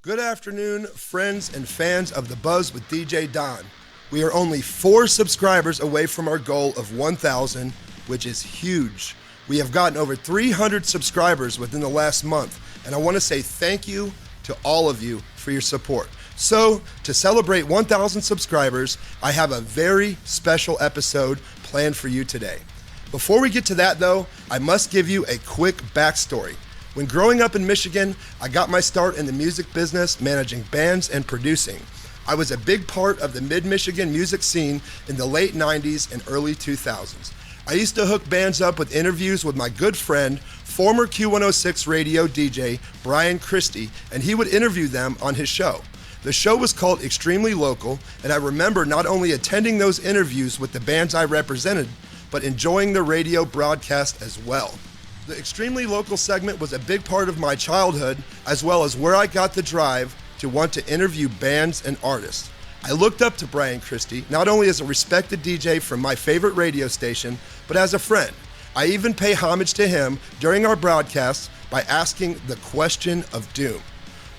Good afternoon, friends and fans of The Buzz with DJ Don. We are only 4 subscribers away from our goal of 1,000, which is huge. We have gotten over 300 subscribers within the last month, and I want to say thank you to all of you for your support. So, to celebrate 1,000 subscribers, I have a very special episode planned for you today. Before we get to that though, I must give you a quick backstory. When growing up in Michigan, I got my start in the music business, managing bands and producing. I was a big part of the mid-Michigan music scene in the late 90s and early 2000s. I used to hook bands up with interviews with my good friend, former Q106 radio DJ, Brian Christie, and he would interview them on his show. The show was called Extremely Local, and I remember not only attending those interviews with the bands I represented, but enjoying the radio broadcast as well. The Extremely Local segment was a big part of my childhood, as well as where I got the drive to want to interview bands and artists. I looked up to Brian Christie, not only as a respected DJ from my favorite radio station, but as a friend. I even pay homage to him during our broadcasts by asking the question of doom,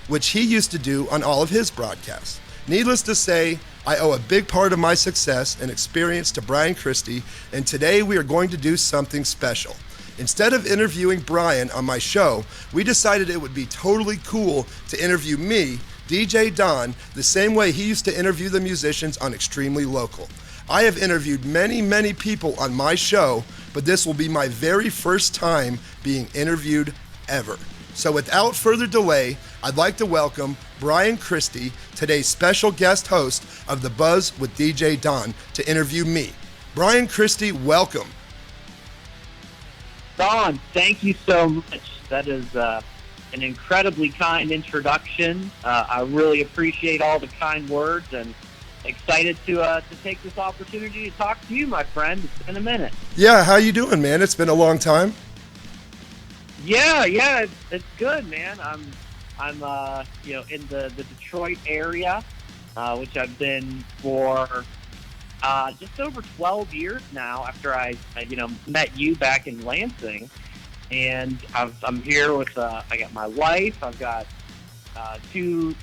which he used to do on all of his broadcasts. Needless to say, I owe a big part of my success and experience to Brian Christie, and today we are going to do something special. Instead of interviewing Brian on my show, we decided it would be totally cool to interview me, DJ Don, the same way he used to interview the musicians on Extremely Local. I have interviewed many people on my show, but this will be my very first time being interviewed ever. So without further delay, I'd like to welcome Brian Christie, today's special guest host of The Buzz with DJ Don, to interview me. Brian Christie, welcome. Don, thank you so much. That is an incredibly kind introduction. I really appreciate all the kind words and excited to take this opportunity to talk to you, my friend. It's been a minute. Yeah, how you doing, man? It's been a long time. Yeah, it's good, man. I'm in the Detroit area, which I've been for just over 12 years now. After I met you back in Lansing, and I'm here with I got my wife. I've got two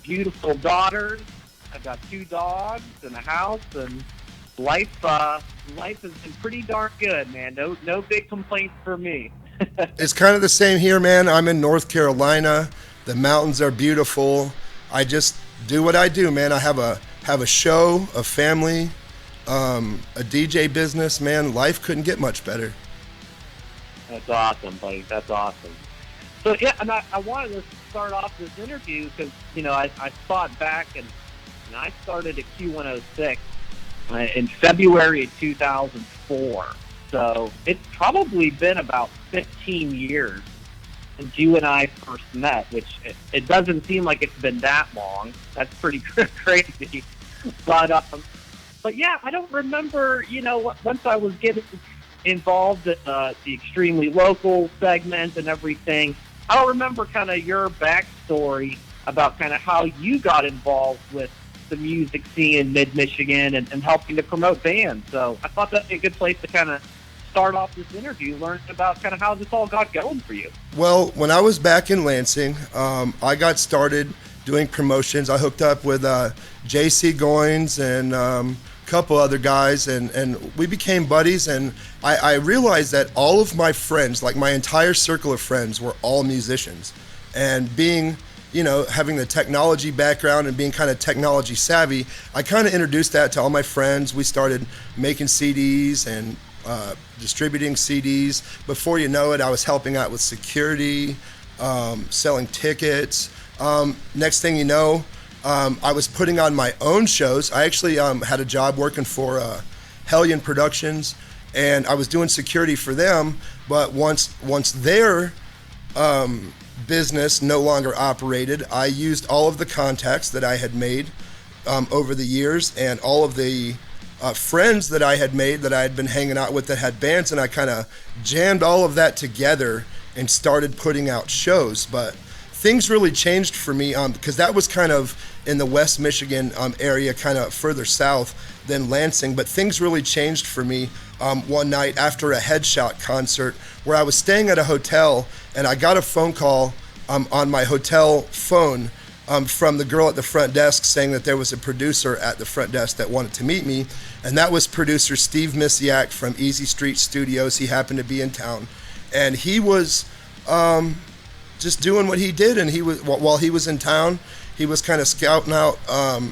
beautiful daughters. I've got 2 dogs and a house, and life has been pretty darn good, man. No big complaints for me. It's kind of the same here, man. I'm in North Carolina. The mountains are beautiful. I just do what I do, man. I have a show, a family, a DJ business, man. Life couldn't get much better. That's awesome, buddy. That's awesome. So yeah, and I wanted to start off this interview because I thought back and I started at Q106 in February of 2004. So it's probably been about 15 years since you and I first met, which it doesn't seem like it's been that long. That's pretty crazy. But yeah, I don't remember, once I was getting involved in the Extremely Local segment and everything, I don't remember kind of your backstory about kind of how you got involved with the music scene in mid-Michigan and helping to promote bands. So I thought that'd be a good place to kind of start off this interview, learn about kind of how this all got going for you. Well, when I was back in Lansing, I got started doing promotions. I hooked up with J.C. Goins and a couple other guys, and we became buddies, and I realized that all of my friends, like my entire circle of friends, were all musicians. And being, having the technology background and being kind of technology savvy, I kind of introduced that to all my friends. We started making CDs and distributing CDs. Before you know it, I was helping out with security, selling tickets. Next thing you know, I was putting on my own shows. I actually had a job working for Hellion Productions, and I was doing security for them. But once their business no longer operated, I used all of the contacts that I had made over the years and all of the friends that I had made that I had been hanging out with that had bands, and I kind of jammed all of that together and started putting out shows. But things really changed for me because that was kind of in the West Michigan area, kind of further south than Lansing. But things really changed for me one night after a Headshot concert where I was staying at a hotel, and I got a phone call on my hotel phone from the girl at the front desk saying that there was a producer at the front desk that wanted to meet me, and that was producer Steve Misiak from Easy Street Studios. He happened to be in town, and he was just doing what he did, and he was while he was in town, he was kind of scouting out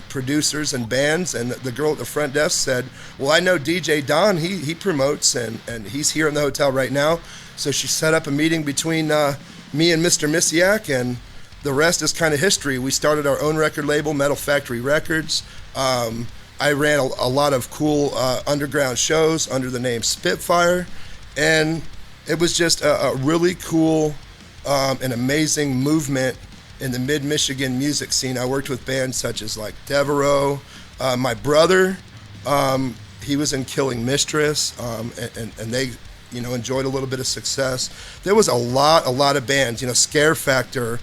producers and bands, and the girl at the front desk said, well, I know DJ Don, he promotes, and he's here in the hotel right now. So she set up a meeting between me and Mr. Misiak, and the rest is kind of history. We started our own record label, Metal Factory Records. I ran a lot of cool underground shows under the name Spitfire, and it was just a really cool and amazing movement in the mid-Michigan music scene. I worked with bands such as like Devereaux. My brother, he was in Killing Mistress, and they, you know, enjoyed a little bit of success. There was a lot of bands, you know, Scare Factor,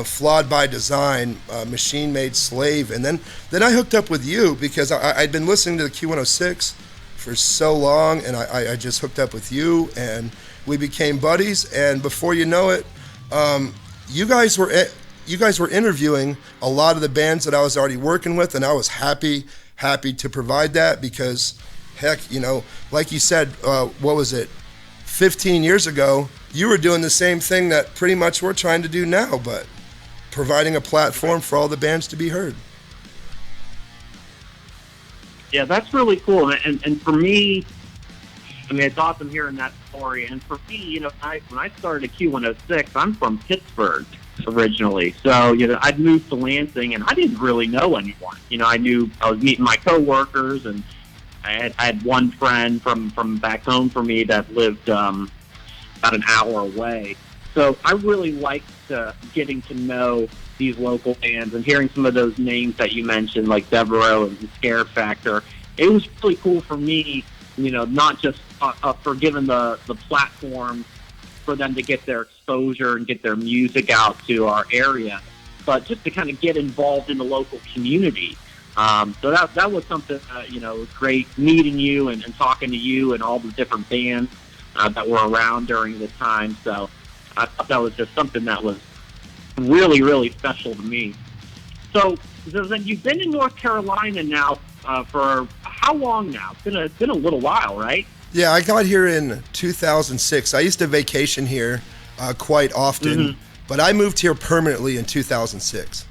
Flawed by Design, Machine Made Slave, and then I hooked up with you because I'd been listening to the Q106 for so long, and I just hooked up with you, and we became buddies. And before you know it, you guys were interviewing a lot of the bands that I was already working with, and I was happy to provide that because, heck, you know, like you said, what was it, 15 years ago, you were doing the same thing that pretty much we're trying to do now, but providing a platform for all the bands to be heard. Yeah, that's really cool. And for me, I mean, it's awesome hearing that story. And for me, you know, when I started at Q106, I'm from Pittsburgh originally. So, you know, I'd moved to Lansing, and I didn't really know anyone. You know, I was meeting my coworkers, and I had one friend from back home for me that lived about an hour away. So I really liked getting to know these local bands and hearing some of those names that you mentioned, like Devereaux and Scare Factor. It was really cool for me, you know, not just for giving the platform for them to get their exposure and get their music out to our area, but just to kind of get involved in the local community. So that was something, you know, it was great meeting you and talking to you and all the different bands that were around during the time. So I thought that was just something that was really, really special to me. So then you've been in North Carolina now for how long now? It's been a little while, right? Yeah, I got here in 2006. I used to vacation here quite often, but I moved here permanently in 2006.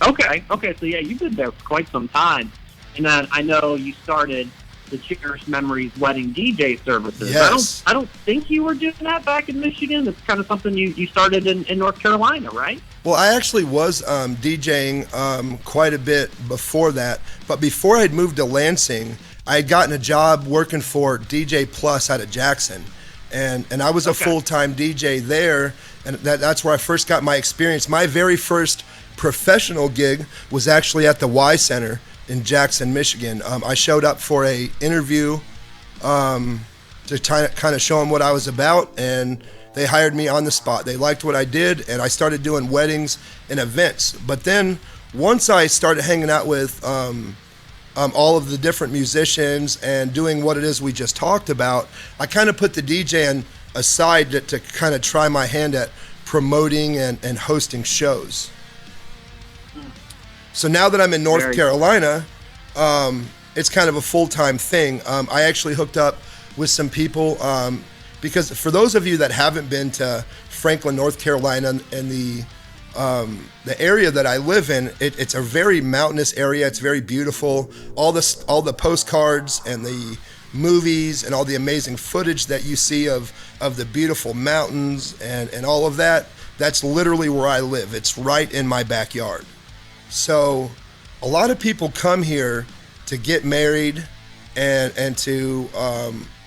Okay, so yeah, you've been there for quite some time. And then I know you started the Cherished Memories wedding DJ services. Yes. I don't think you were doing that back in Michigan. It's kind of something you started in North Carolina, right? Well, I actually was DJing quite a bit before that, but before I'd moved to Lansing, I had gotten a job working for DJ Plus out of Jackson, and I was a full-time DJ there, and that's where I first got my experience. My very first professional gig was actually at the Y Center in Jackson, Michigan. I showed up for a interview to kind of show them what I was about, and they hired me on the spot. They liked what I did, and I started doing weddings and events. But then once I started hanging out with all of the different musicians and doing what it is we just talked about, I kind of put the DJing aside to kind of try my hand at promoting and hosting shows. So now that I'm in North Carolina, it's kind of a full-time thing. I actually hooked up with some people because for those of you that haven't been to Franklin, North Carolina, and the area that I live in, it's a very mountainous area. It's very beautiful. All the postcards and the movies and all the amazing footage that you see of the beautiful mountains and all of that, that's literally where I live. It's right in my backyard. So a lot of people come here to get married and to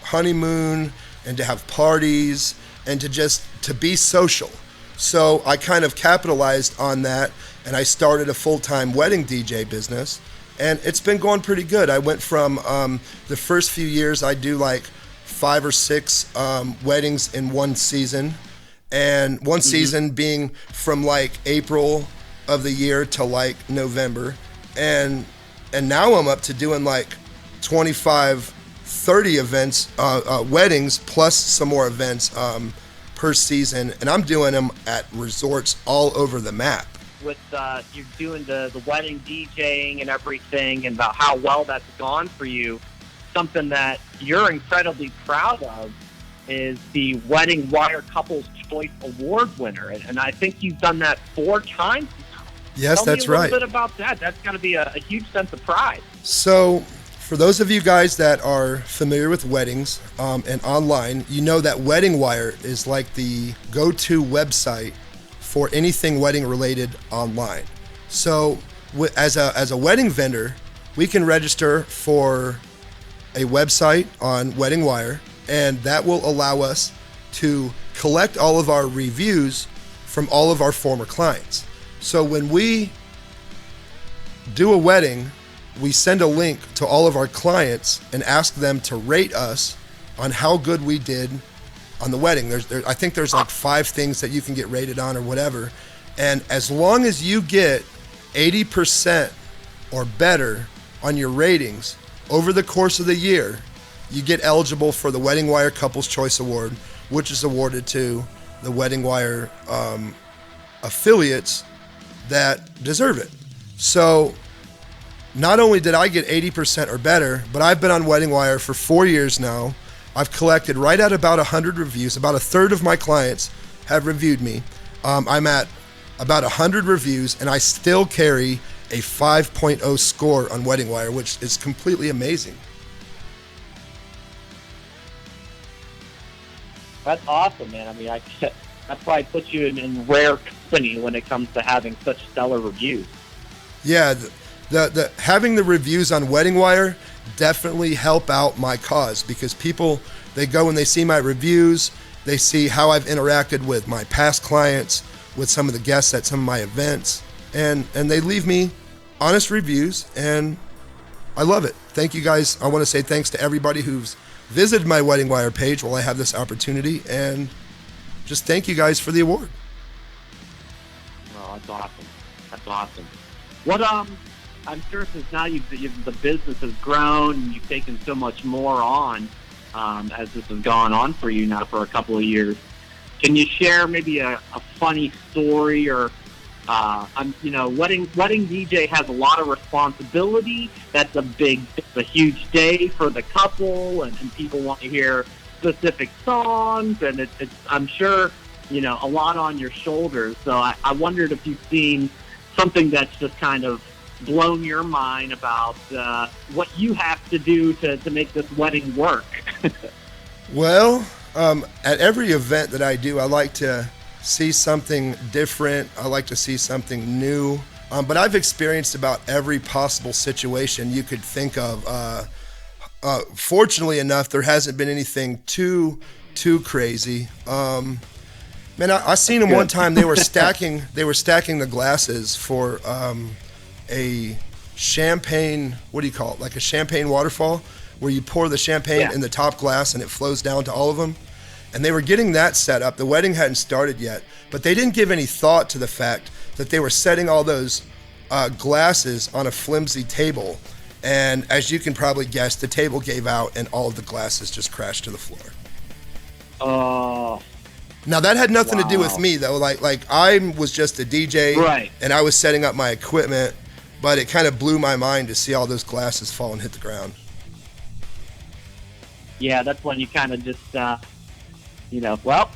honeymoon and to have parties and to be social. So I kind of capitalized on that, and I started a full-time wedding DJ business, and it's been going pretty good. I went from the first few years I do like 5 or 6 weddings in one season, and one season being from like April of the year to like November, and now I'm up to doing like 25, 30 events, weddings plus some more events per season, and I'm doing them at resorts all over the map. with you doing the wedding DJing and everything, and about how well that's gone for you. Something that you're incredibly proud of is the Wedding Wire Couples Choice Award winner, and I think you've done that 4 times now. Yes, that's right. Tell me a little bit about that. That's got to be a huge sense of pride. So, for those of you guys that are familiar with weddings and online, you know that Wedding Wire is like the go-to website for anything wedding related online. So, as a wedding vendor, we can register for a website on Wedding Wire, and that will allow us to collect all of our reviews from all of our former clients. So when we do a wedding, we send a link to all of our clients and ask them to rate us on how good we did on the wedding. I think there's like 5 things that you can get rated on or whatever. And as long as you get 80% or better on your ratings over the course of the year, you get eligible for the Wedding Wire Couples Choice Award, which is awarded to the Wedding Wire affiliates that deserve it. So not only did I get 80% or better, but I've been on Wedding Wire for 4 years now. I've collected right at about 100 reviews. About a third of my clients have reviewed me. I'm at about 100 reviews, and I still carry a 5.0 score on Wedding Wire, which is completely amazing. That's awesome, man. I mean, that's why I put you in rare company when it comes to having such stellar reviews. Yeah, the having the reviews on Wedding Wire definitely help out my cause, because people, they go and they see my reviews, they see how I've interacted with my past clients, with some of the guests at some of my events, and they leave me honest reviews, and I love it. Thank you guys. I want to say thanks to everybody who's visited my Wedding Wire page while I have this opportunity, and just thank you guys for the award. Oh, that's awesome. That's awesome. What I'm sure since now the business has grown and you've taken so much more on as this has gone on for you now for a couple of years. Can you share maybe a funny story or wedding DJ has a lot of responsibility. That's it's a huge day for the couple, and people want to hear specific songs, and it's I'm sure, a lot on your shoulders. So I wondered if you've seen something that's just kind of blown your mind about what you have to do to make this wedding work. Well, at every event that I do, I like to see something different. I like to see something new. But I've experienced about every possible situation you could think of. Fortunately enough, there hasn't been anything too crazy. Man, I seen them one time. They were stacking the glasses for a champagne. What do you call it? Like a champagne waterfall, where you pour the champagne in the top glass and it flows down to all of them. And they were getting that set up. The wedding hadn't started yet, but they didn't give any thought to the fact that they were setting all those glasses on a flimsy table. And as you can probably guess, the table gave out and all of the glasses just crashed to the floor. Oh. Now that had nothing to do with me though. Like I was just a DJ, right? And I was setting up my equipment, but it kind of blew my mind to see all those glasses fall and hit the ground. Yeah, that's when you kind of just, well,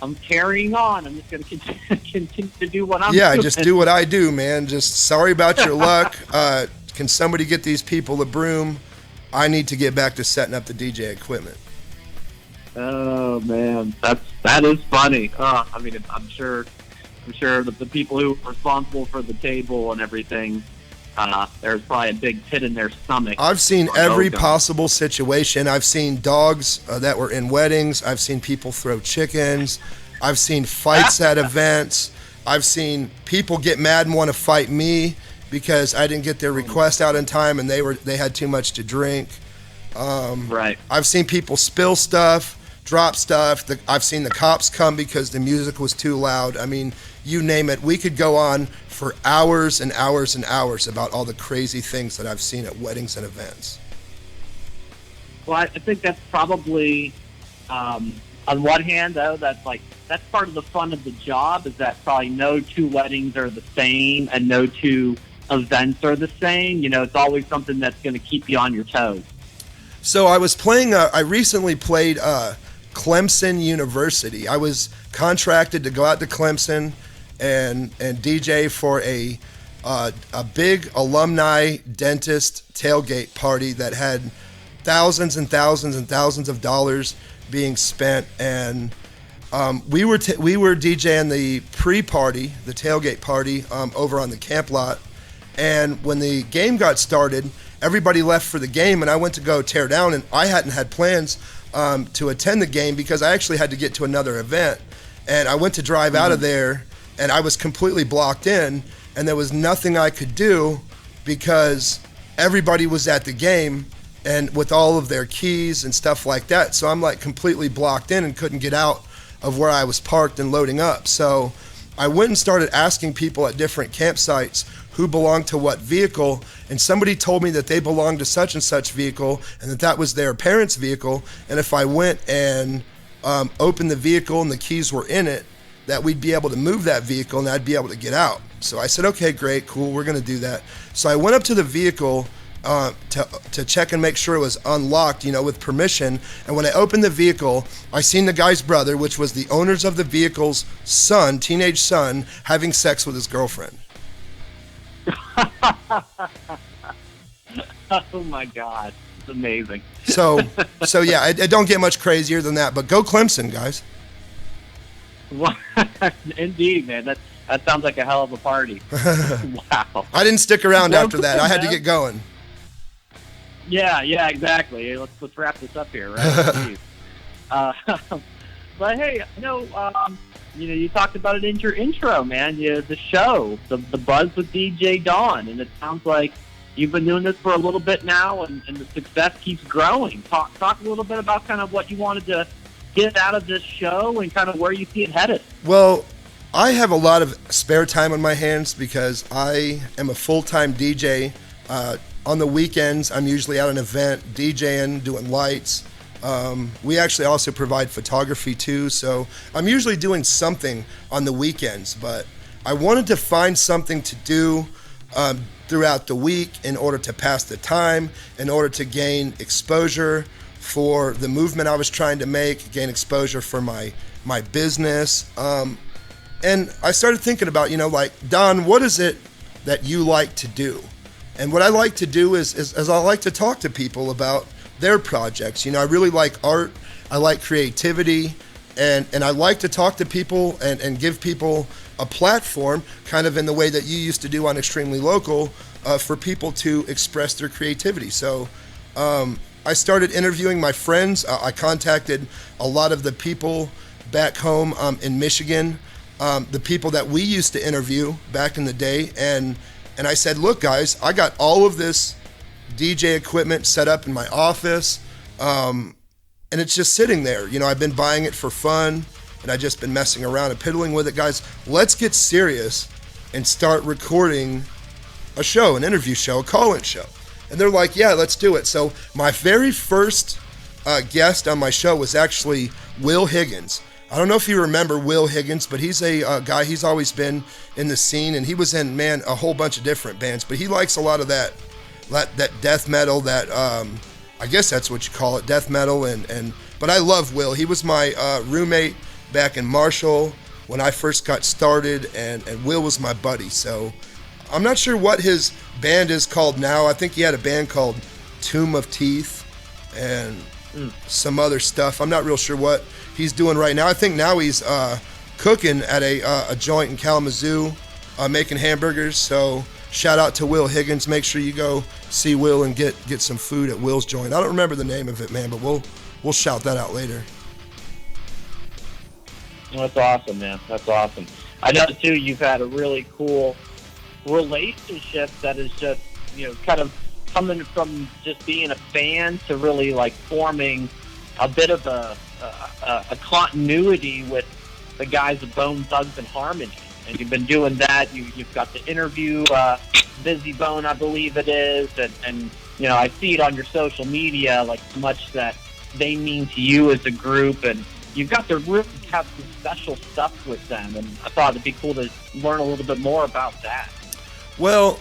I'm carrying on. I'm just going to continue to do what I'm doing. Yeah, just do what I do, man. Just sorry about your luck. Can somebody get these people a broom? I need to get back to setting up the DJ equipment. Oh man, that is funny. I mean, I'm sure that the people who are responsible for the table and everything, there's probably a big pit in their stomach. I've seen every possible situation. I've seen dogs that were in weddings. I've seen people throw chickens. I've seen fights at events. I've seen people get mad and want to fight me because I didn't get their request out in time and they had too much to drink. Right. I've seen people spill stuff, drop stuff. I've seen the cops come because the music was too loud. I mean, you name it. We could go on for hours and hours and hours about all the crazy things that I've seen at weddings and events. Well, I think that's probably a on one hand, though, that's part of the fun of the job, is that probably no two weddings are the same and no two events are the same. It's always something that's going to keep you on your toes. So I was playing, I recently played Clemson University. I was contracted to go out to Clemson and DJ for a big alumni dentist tailgate party that had thousands and thousands and thousands of dollars being spent. And we were DJing the pre-party, the tailgate party, over on the camp lot. And when the game got started, everybody left for the game, and I went to go tear down, and I hadn't had plans to attend the game because I actually had to get to another event. And I went to drive out of there, and I was completely blocked in, and there was nothing I could do because everybody was at the game and with all of their keys and stuff like that. So I'm like completely blocked in and couldn't get out of where I was parked and loading up. So I went and started asking people at different campsites who belonged to what vehicle, and somebody told me that they belonged to such and such vehicle and that was their parents' vehicle, and if I went and opened the vehicle and the keys were in it, that we'd be able to move that vehicle and I'd be able to get out. So I said, okay, great, cool, we're gonna do that. So I went up to the vehicle to check and make sure it was unlocked, with permission. And when I opened the vehicle, I seen the guy's brother, which was the owners of the vehicle's son, teenage son, having sex with his girlfriend. Oh my God, it's amazing. So yeah, it don't get much crazier than that. But go Clemson, guys. Indeed, man. That sounds like a hell of a party. Wow. I didn't stick around after that. I had to get going. Yeah, exactly. Let's wrap this up here, right? But hey, you talked about it in your intro, man. The show, the buzz with DJ Don, and it sounds like you've been doing this for a little bit now, and the success keeps growing. Talk a little bit about kind of what you wanted to get out of this show and kind of where you see it headed. Well, I have a lot of spare time on my hands because I am a full-time DJ. On the weekends, I'm usually at an event, DJing, doing lights. We actually also provide photography too, so I'm usually doing something on the weekends, but I wanted to find something to do throughout the week in order to pass the time, in order to gain exposure for the movement I was trying to make, gain exposure for my business. And I started thinking about, Don, what is it that you like to do? And what I like to do is I like to talk to people about their projects. I really like art, I like creativity, and I like to talk to people and give people a platform, kind of in the way that you used to do on Extremely Local, for people to express their creativity. So I started interviewing my friends. I contacted a lot of the people back home in Michigan, the people that we used to interview back in the day, and I said, look guys, I got all of this DJ equipment set up in my office, and it's just sitting there. I've been buying it for fun, and I've just been messing around and piddling with it. Guys, let's get serious and start recording a show, an interview show, a call-in show. And they're like, yeah, let's do it. So my very first guest on my show was actually Will Higgins. I don't know if you remember Will Higgins, but he's a guy, he's always been in the scene, and he was in, a whole bunch of different bands, but he likes a lot of that death metal, that I guess that's what you call it, death metal, but I love Will. He was my roommate back in Marshall when I first got started, and Will was my buddy. So I'm not sure what his band is called now. I think he had a band called Tomb of Teeth and some other stuff. I'm not real sure what he's doing right now. I think now he's cooking at a joint in Kalamazoo, making hamburgers. So shout out to Will Higgins. Make sure you go see Will and get some food at Will's joint. I don't remember the name of it, man, but we'll shout that out later. That's awesome, man. That's awesome. I know too you've had a really cool relationship that is just, kind of coming from just being a fan to really like forming a bit of a continuity with the guys of Bone Thugs and Harmony. And you've been doing that. You've got the interview, Busy Bone, I believe it is, and I see it on your social media, like much that they mean to you as a group, and you've got to really have some special stuff with them, and I thought it'd be cool to learn a little bit more about that. Well,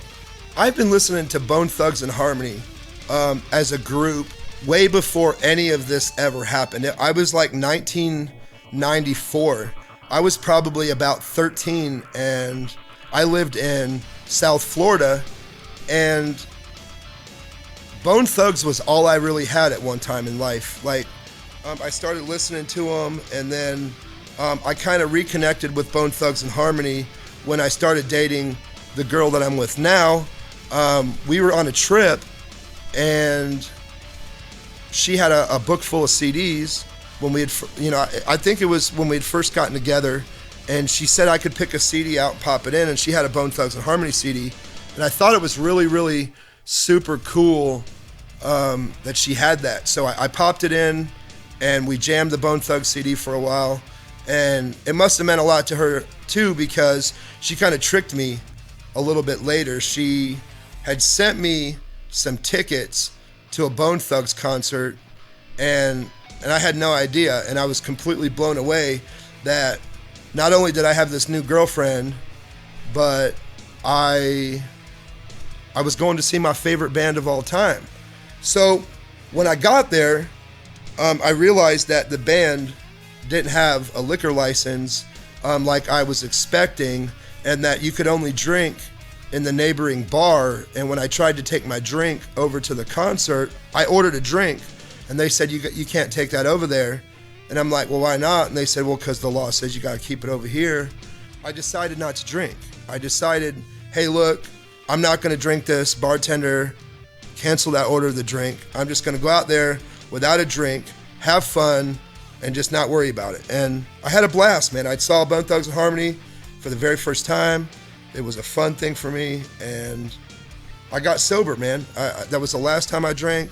I've been listening to Bone Thugs and Harmony as a group way before any of this ever happened. I was like 1994. I was probably about 13, and I lived in South Florida, and Bone Thugs was all I really had at one time in life. Like, I started listening to them, and then I kind of reconnected with Bone Thugs and Harmony when I started dating the girl that I'm with now. We were on a trip, and she had a book full of CDs when we had, I think it was when we had first gotten together, and she said I could pick a CD out and pop it in, and she had a Bone Thugs and Harmony CD, and I thought it was really, really super cool that she had that. So I popped it in, and we jammed the Bone Thugs CD for a while, and it must have meant a lot to her too, because she kind of tricked me a little bit later. She had sent me some tickets to a Bone Thugs concert, and I had no idea, and I was completely blown away that not only did I have this new girlfriend, but I was going to see my favorite band of all time. So when I got there, I realized that the band didn't have a liquor license like I was expecting, and that you could only drink in the neighboring bar. And when I tried to take my drink over to the concert, I ordered a drink, and they said, you can't take that over there. And I'm like, well, why not? And they said, well, because the law says you got to keep it over here. I decided not to drink. I decided, hey, look, I'm not going to drink this. Bartender, cancel that order of the drink. I'm just going to go out there without a drink, have fun, and just not worry about it. And I had a blast, man. I saw Bone Thugs and Harmony for the very first time. It was a fun thing for me, and I got sober, man. That was the last time I drank,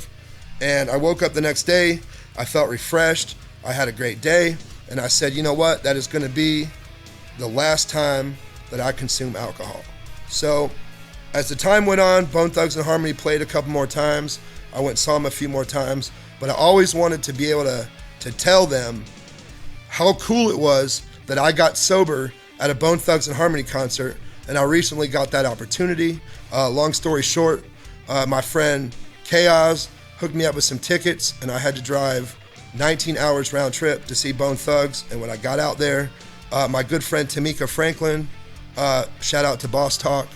and I woke up the next day. I felt refreshed. I had a great day, and I said, you know what? That is going to be the last time that I consume alcohol. So as the time went on, Bone Thugs and Harmony played a couple more times. I went and saw them a few more times, but I always wanted to be able to tell them how cool it was that I got sober at a Bone Thugs and Harmony concert, and I recently got that opportunity. Long story short, my friend Chaos hooked me up with some tickets, and I had to drive 19 hours round trip to see Bone Thugs. And when I got out there, my good friend Tamika Franklin, shout out to Boss Talk,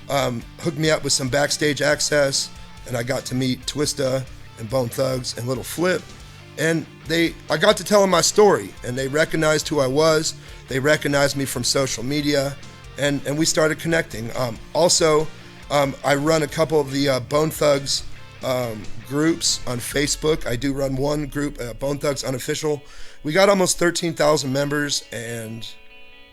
hooked me up with some backstage access, and I got to meet Twista and Bone Thugs and Little Flip. And I got to tell them my story, and they recognized who I was. They recognized me from social media, and we started connecting. Also, I run a couple of the Bone Thugs groups on Facebook. I do run one group, Bone Thugs Unofficial. We got almost 13,000 members, and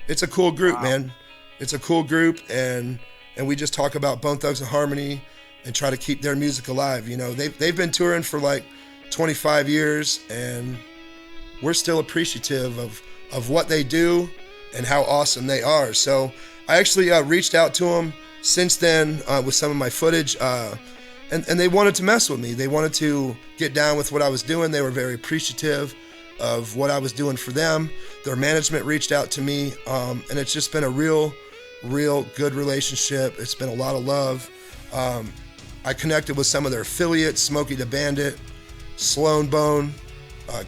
it's a cool group, wow. Man. It's a cool group, and we just talk about Bone Thugs and Harmony and try to keep their music alive. You know, they've been touring for like 25 years, and we're still appreciative of what they do and how awesome they are. So I actually reached out to them since then with some of my footage, and they wanted to mess with me. They wanted to get down with what I was doing. They were very appreciative of what I was doing for them. Their management reached out to me, and it's just been a real good relationship. It's been a lot of love. I connected with some of their affiliates, Smokey the Bandit, Sloan Bone,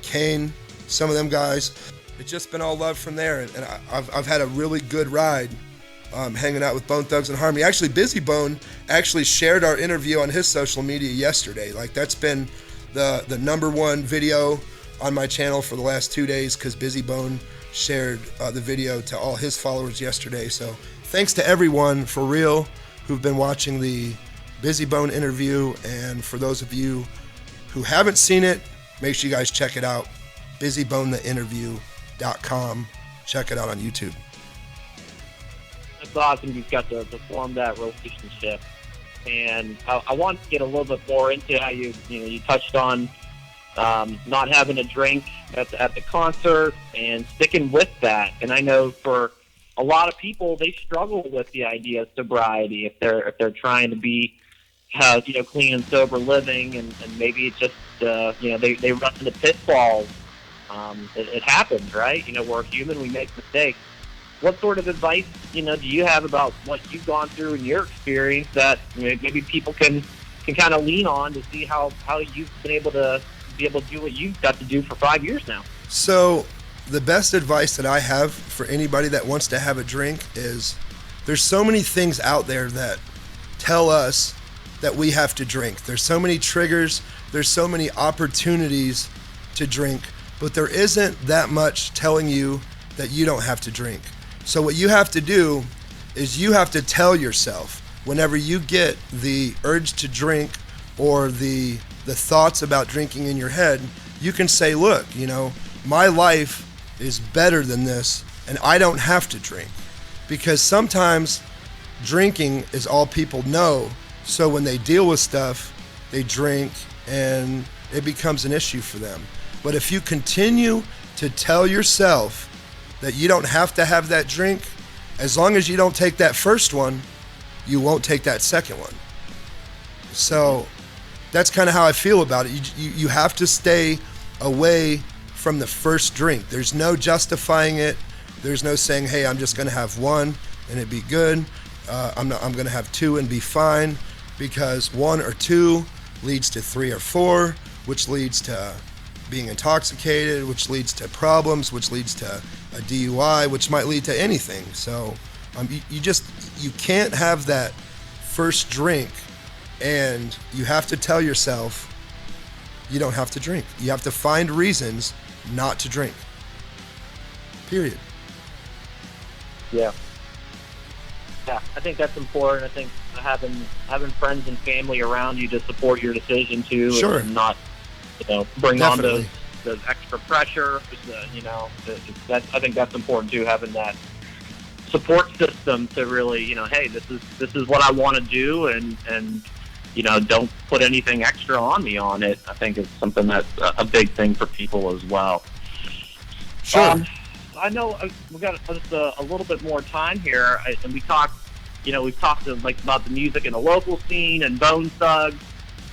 Kane, some of them guys. It's just been all love from there, and I've had a really good ride hanging out with Bone Thugs and Harmony. Actually, Busy Bone actually shared our interview on his social media yesterday. Like, that's been the #1 video on my channel for the last 2 days, because Busy Bone shared the video to all his followers yesterday. So thanks to everyone, for real, who've been watching the Busy Bone interview, and for those of you who haven't seen it, make sure you guys check it out. BusyBoneTheInterview.com. Check it out on YouTube. It's awesome you've got to form that relationship. And I want to get a little bit more into how you touched on not having a drink at the concert and sticking with that. And I know for a lot of people, they struggle with the idea of sobriety if they're trying to be clean and sober living, and maybe it just they run into pitfalls It happens, right? We're human, we make mistakes. What sort of advice, do you have about what you've gone through in your experience that maybe people can kind of lean on to see how you've been able to do what you've got to do for 5 years now? So the best advice that I have for anybody that wants to have a drink is there's so many things out there that tell us that we have to drink. There's so many triggers, there's so many opportunities to drink, but there isn't that much telling you that you don't have to drink. So what you have to do is you have to tell yourself whenever you get the urge to drink or the thoughts about drinking in your head, you can say, look, my life is better than this and I don't have to drink. Because sometimes drinking is all people know. So when they deal with stuff, they drink and it becomes an issue for them. But if you continue to tell yourself that you don't have to have that drink, as long as you don't take that first one, you won't take that second one. So that's kind of how I feel about it. You have to stay away from the first drink. There's no justifying it. There's no saying, hey, I'm just going to have one and it'd be good. I'm going to have two and be fine, because one or two leads to three or four, which leads to being intoxicated, which leads to problems, which leads to a DUI, which might lead to anything. So you can't have that first drink, and you have to tell yourself you don't have to drink. You have to find reasons not to drink. Period. Yeah. Yeah, I think that's important. I think having friends and family around you to support your decision too, sure, and not bring Definitely. on those extra pressure. I think that's important too, having that support system to really, hey, this is what I want to do, and don't put anything extra on me on it. I think it's something that's a big thing for people as well. Sure. I know we've got just a little bit more time here, and we've talked about the music in the local scene and Bone Thugs.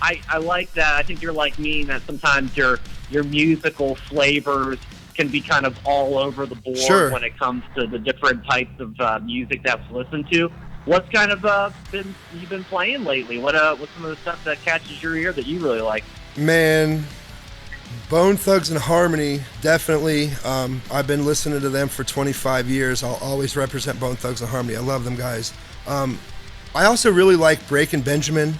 I like that. I think you're like me, that sometimes your musical flavors can be kind of all over the board. Sure. When it comes to the different types of music that we listen to. What's kind of you've been playing lately? What's some of the stuff that catches your ear that you really like? Man, Bone Thugs and Harmony, definitely. I've been listening to them for 25 years. I'll always represent Bone Thugs and Harmony. I love them guys. I also really like Breaking Benjamin.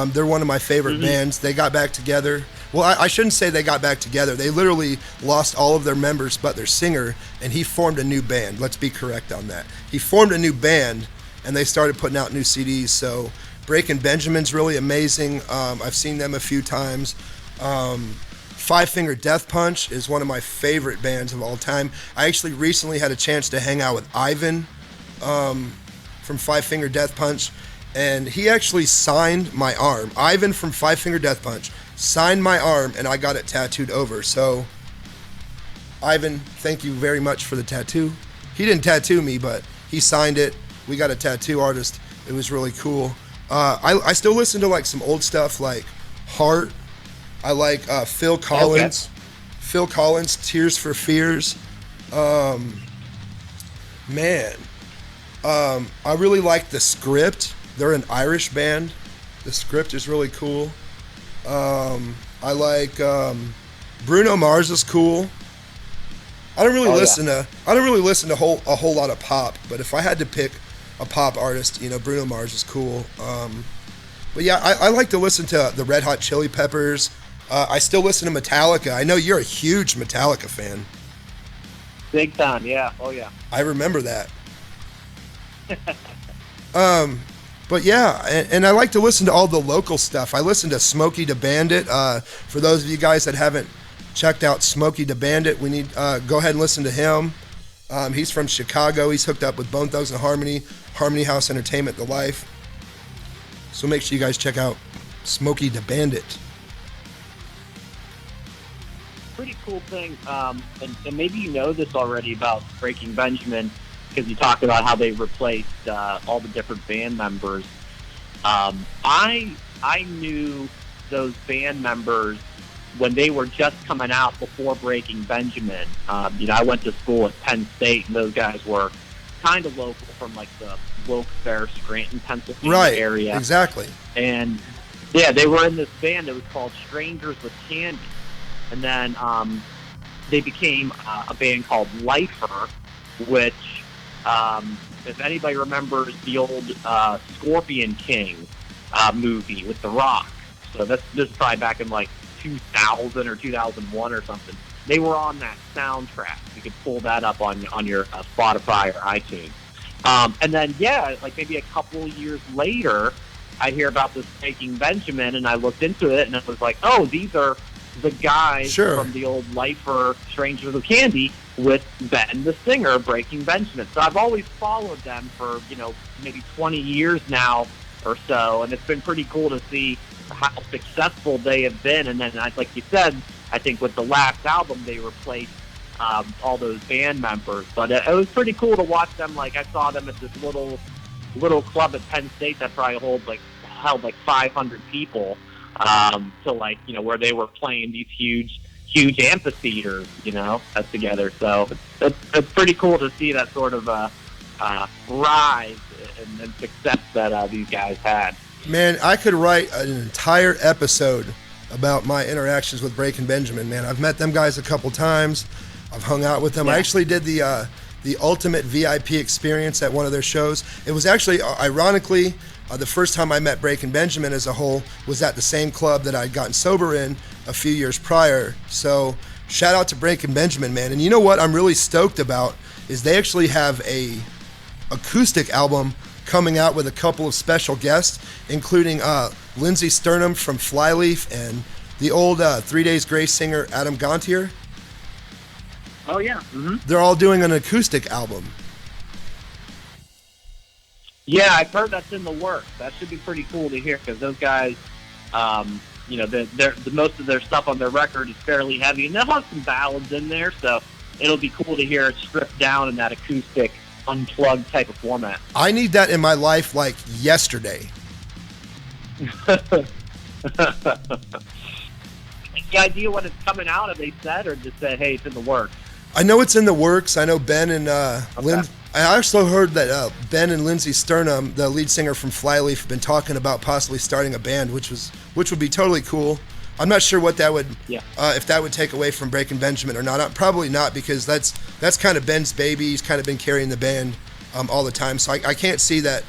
They're one of my favorite bands. They got back together. Well, I shouldn't say they got back together. They literally lost all of their members but their singer, and he formed a new band. Let's be correct on that. He formed a new band, and they started putting out new CDs. So Breaking Benjamin's really amazing. I've seen them a few times. Five Finger Death Punch is one of my favorite bands of all time. I actually recently had a chance to hang out with Ivan from Five Finger Death Punch, and he actually signed my arm. Ivan from Five Finger Death Punch signed my arm, and I got it tattooed over. So, Ivan, thank you very much for the tattoo. He didn't tattoo me, but he signed it. We got a tattoo artist. It was really cool. I still listen to like some old stuff like Heart. I like Phil Collins. Okay. Phil Collins, Tears for Fears. I really like The Script. They're an Irish band. The Script is really cool. I like Bruno Mars is cool. I don't really listen to a whole lot of pop, but if I had to pick a pop artist, Bruno Mars is cool. But yeah, I like to listen to the Red Hot Chili Peppers. I still listen to Metallica. I know you're a huge Metallica fan. Big time, yeah. Oh, yeah. I remember that. But yeah, and I like to listen to all the local stuff. I listen to Smokey the Bandit. For those of you guys that haven't checked out Smokey the Bandit, we need go ahead and listen to him. He's from Chicago. He's hooked up with Bone Thugs and Harmony, Harmony House Entertainment, The Life. So make sure you guys check out Smokey the Bandit. Pretty cool thing, and maybe you know this already about Breaking Benjamin, because you talked about how they replaced all the different band members. I knew those band members when they were just coming out before Breaking Benjamin. I went to school at Penn State, and those guys were kind of local from like the Wilkes-Barre, Scranton, Pennsylvania area. Exactly. And yeah, they were in this band that was called Strangers with Candy. And then they became a band called Lifer, which, if anybody remembers the old Scorpion King movie with The Rock, so this is probably back in like 2000 or 2001 or something. They were on that soundtrack. You could pull that up on your Spotify or iTunes. And then, like maybe a couple of years later, I hear about this Breaking Benjamin, and I looked into it, and it was like, oh, these are the guys from the old Lifer Strangers with Candy with Ben, the singer, Breaking Benjamin. So I've always followed them for, maybe 20 years now or so, and it's been pretty cool to see how successful they have been. And then, like you said, I think with the last album, they replaced all those band members. But it was pretty cool to watch them. Like, I saw them at this little club at Penn State that probably held like 500 people, to like, where they were playing these huge amphitheaters, together. So it's pretty cool to see that sort of rise and success that these guys had. Man, I could write an entire episode about my interactions with Breaking Benjamin, man. I've met them guys a couple times. I've hung out with them. Yeah. I actually did the ultimate VIP experience at one of their shows. It was actually, ironically, the first time I met Breaking Benjamin as a whole was at the same club that I'd gotten sober in a few years prior. So shout out to Breaking Benjamin, man. And you know what I'm really stoked about is they actually have a acoustic album coming out with a couple of special guests, including Lindsey Sternum from Flyleaf and the old 3 Days Grace singer Adam Gontier. Oh, yeah. Mm-hmm. They're all doing an acoustic album. Yeah, I've heard that's in the works. That should be pretty cool to hear, because those guys, the most of their stuff on their record is fairly heavy, and they'll have some ballads in there, so it'll be cool to hear it stripped down in that acoustic, unplugged type of format. I need that in my life like yesterday. Any idea when it's coming out, have they said, or just said, hey, it's in the works? I know it's in the works. I know Ben and I also heard that Ben and Lindsey Sternum, the lead singer from Flyleaf, have been talking about possibly starting a band, which would be totally cool. I'm not sure what that would, if that would take away from Breaking Benjamin or not. Probably not, because that's kind of Ben's baby. He's kind of been carrying the band all the time. So I can't see that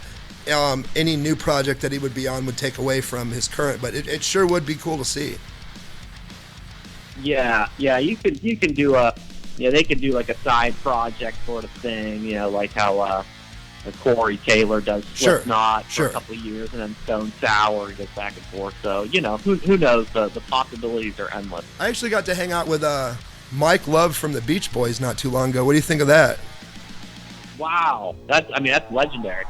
any new project that he would be on would take away from his current. But it sure would be cool to see. Yeah, you can do they could do like a side project sort of thing, like how Corey Taylor does Slipknot for a couple of years, and then Stone Sour goes back and forth. So, who knows? The possibilities are endless. I actually got to hang out with Mike Love from the Beach Boys not too long ago. What do you think of that? Wow, that's legendary.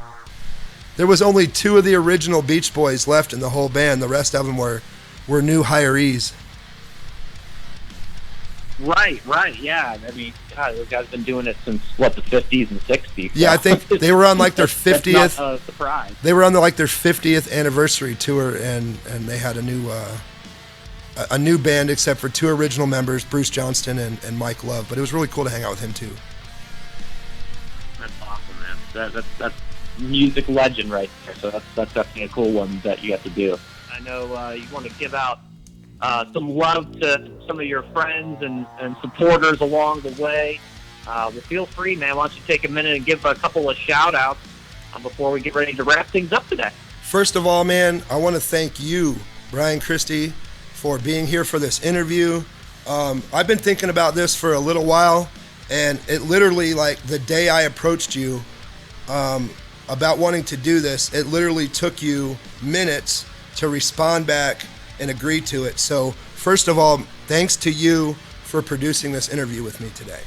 There was only 2 of the original Beach Boys left in the whole band. The rest of them were new hirees. Right, yeah. I mean, God, those guys have been doing it since, the 50s and 60s. Yeah, I think they were on like their 50th. That's not a surprise. They were on their 50th anniversary tour, and they had a new band except for 2 original members, Bruce Johnston and Mike Love. But it was really cool to hang out with him too. That's awesome, man. That's music legend right there. So that's definitely a cool one that you have to do. I know you want to give out some love to some of your friends and supporters along the way. Well, feel free, man. Why don't you take a minute and give a couple of shout-outs before we get ready to wrap things up today. First of all, man, I want to thank you, Brian Christie, for being here for this interview. I've been thinking about this for a little while, and it literally, like, the day I approached you about wanting to do this, it literally took you minutes to respond back and agree to it. So first of all, thanks to you for producing this interview with me today.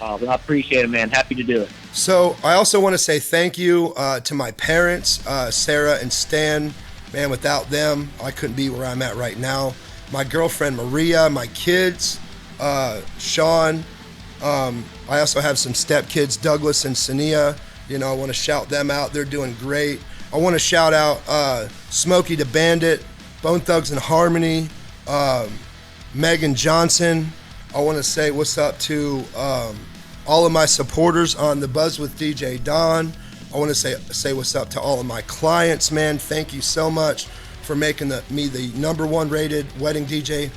I appreciate it, man. Happy to do it. So I also want to say thank you to my parents, Sarah and Stan. Man, without them, I couldn't be where I'm at right now. My girlfriend, Maria, my kids, Sean. I also have some stepkids, Douglas and Sania. I want to shout them out. They're doing great. I want to shout out Smokey the Bandit, Bone Thugs and Harmony, Megan Johnson. I want to say what's up to all of my supporters on The Buzz with DJ Don. I want to say what's up to all of my clients, man. Thank you so much for making me the #1 rated wedding DJ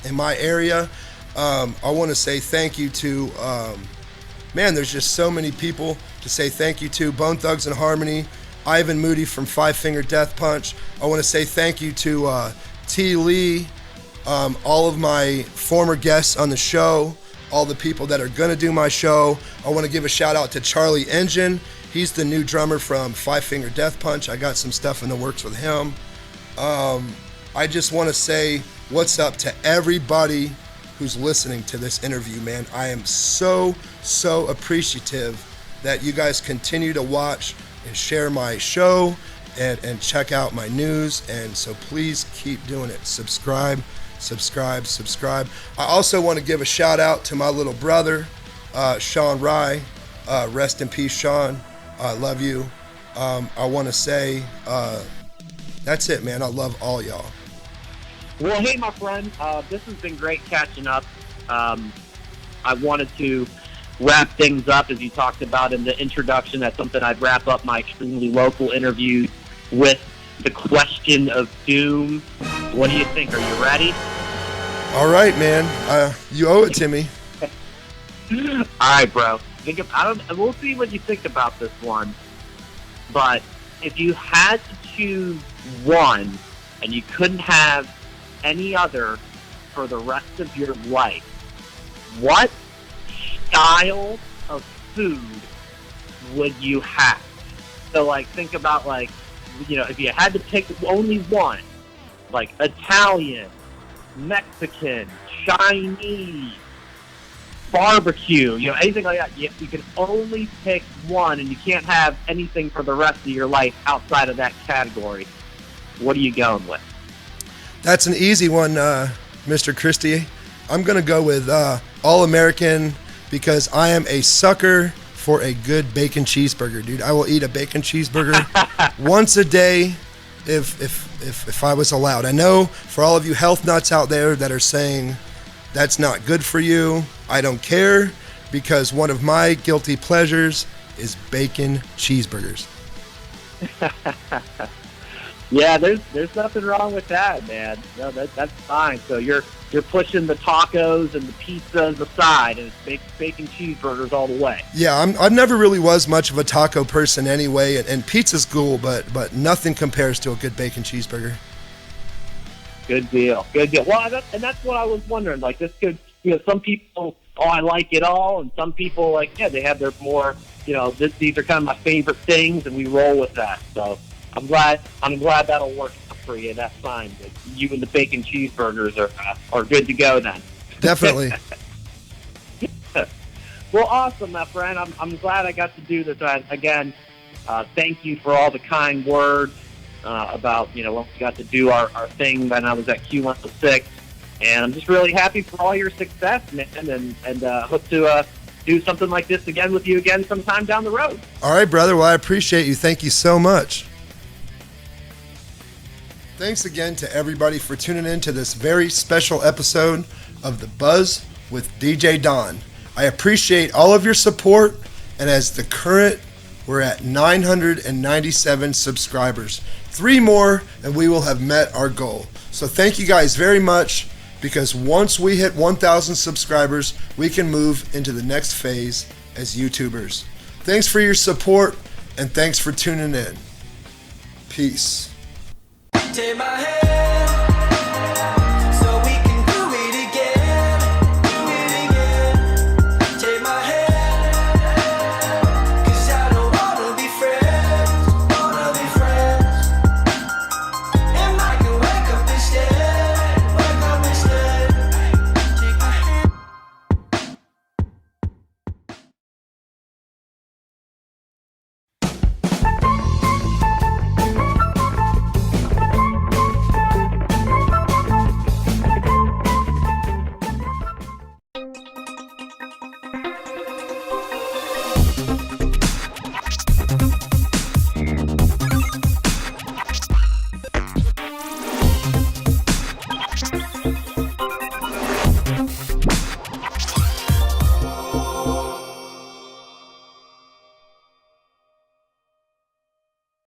in my area. I want to say thank you to, man, there's just so many people to say thank you to. Bone Thugs and Harmony, Ivan Moody from Five Finger Death Punch. I want to say thank you to T. Lee, all of my former guests on the show, all the people that are going to do my show. I want to give a shout out to Charlie Engine. He's the new drummer from Five Finger Death Punch. I got some stuff in the works with him. I just want to say what's up to everybody who's listening to this interview, man. I am so appreciative that you guys continue to watch and share my show and check out my news. And so please keep doing it. Subscribe. I also want to give a shout out to my little brother, Sean Rye. Rest in peace, Sean. I love you. I want to say that's it, man. I love all y'all. Well, hey, my friend, this has been great catching up. I wanted to wrap things up, as you talked about in the introduction. That's something I'd wrap up my extremely local interviews with, the question of doom. What do you think? Are you ready? All right, man. You owe it to me. All right, bro. We'll see what you think about this one. But if you had to choose one and you couldn't have any other for the rest of your life, what style of food would you have? So, like, think about, like, you know, if you had to pick only one, like Italian, Mexican, Chinese, barbecue, you know, anything like that. You can only pick one, and you can't have anything for the rest of your life outside of that category. What are you going with? That's an easy one, Mr. Christie. I'm going to go with All-American because I am a sucker for a good bacon cheeseburger, dude. I will eat a bacon cheeseburger once a day if I was allowed. I know for all of you health nuts out there that are saying that's not good for you, I don't care, because one of my guilty pleasures is bacon cheeseburgers. Yeah, there's nothing wrong with that, man. No, that's fine. So you're pushing the tacos and the pizzas aside, and it's bacon cheeseburgers all the way. Yeah, I never really was much of a taco person anyway, and pizza's cool, but nothing compares to a good bacon cheeseburger. Good deal. Well, that's what I was wondering. Like, this could, you know, some people, I like it all, and some people, like, yeah, they have their more, you know, these are kind of my favorite things, and we roll with that. So I'm glad that'll work for you. That's fine. But you and the bacon cheeseburgers are good to go then. Definitely. Well, awesome, my friend. I'm glad I got to do this again. Thank you for all the kind words about, you know, when we got to do our thing when I was at Q106. And I'm just really happy for all your success, man, and hope to do something like this again with you again sometime down the road. All right, brother. Well, I appreciate you. Thank you so much. Thanks again to everybody for tuning in to this very special episode of The Buzz with DJ Don. I appreciate all of your support, and as the current, we're at 997 subscribers. 3 more, and we will have met our goal. So thank you guys very much, because once we hit 1,000 subscribers, we can move into the next phase as YouTubers. Thanks for your support, and thanks for tuning in. Peace. Take my hand.